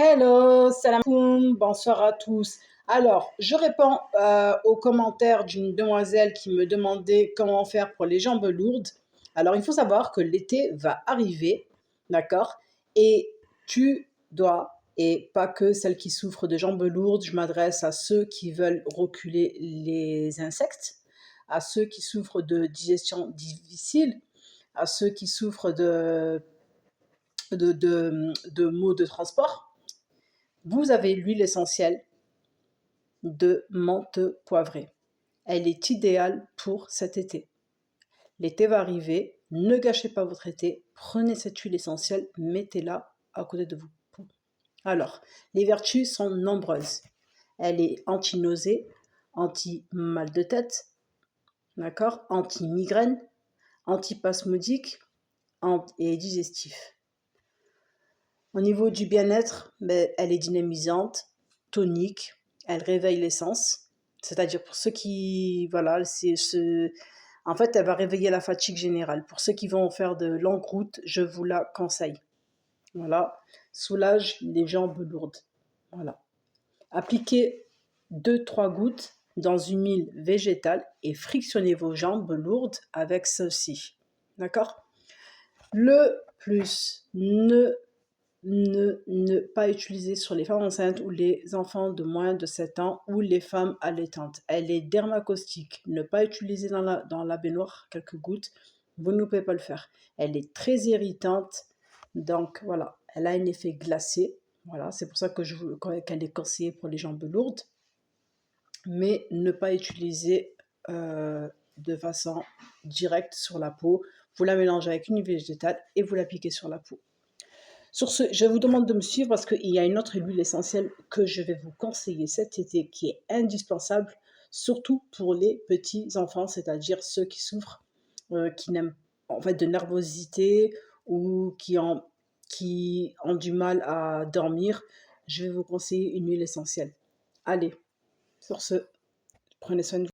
Hello, salam alaikum, bonsoir à tous. Alors, je réponds aux commentaires d'une demoiselle qui me demandait comment faire pour les jambes lourdes. Alors, il faut savoir que l'été va arriver, d'accord? Et tu dois, et pas que celles qui souffrent de jambes lourdes, je m'adresse à ceux qui veulent reculer les insectes, à ceux qui souffrent de digestion difficile, à ceux qui souffrent de maux de transport. Vous avez l'huile essentielle de menthe poivrée. Elle est idéale pour cet été. L'été va arriver, ne gâchez pas votre été, prenez cette huile essentielle, mettez-la à côté de vous. Alors, les vertus sont nombreuses. Elle est anti-nausée, anti-mal de tête, d'accord, anti-migraine, antispasmodique et digestif. Au niveau du bien-être, elle est dynamisante, tonique, elle réveille l'essence. C'est-à-dire pour ceux qui, voilà, en fait, elle va réveiller la fatigue générale. Pour ceux qui vont faire de longues routes, je vous la conseille. Voilà, soulage les jambes lourdes. Voilà. Appliquez 2-3 gouttes dans une huile végétale et frictionnez vos jambes lourdes avec ceci. D'accord? Le plus, ne pas utiliser sur les femmes enceintes ou les enfants de moins de 7 ans ou les femmes allaitantes. Elle est dermacaustique. Ne pas utiliser dans la baignoire quelques gouttes. Vous ne pouvez pas le faire. Elle est très irritante. Donc voilà, elle a un effet glacé. Voilà, c'est pour ça que qu'elle est conseillée pour les jambes lourdes. Mais ne pas utiliser de façon directe sur la peau. Vous la mélangez avec une huile végétale et vous l'appliquez sur la peau. Sur ce, je vous demande de me suivre parce qu'il y a une autre huile essentielle que je vais vous conseiller cet été qui est indispensable, surtout pour les petits enfants, c'est-à-dire ceux qui souffrent, qui n'aiment en fait de nervosité ou qui ont du mal à dormir. Je vais vous conseiller une huile essentielle. Allez, sur ce, prenez soin de vous.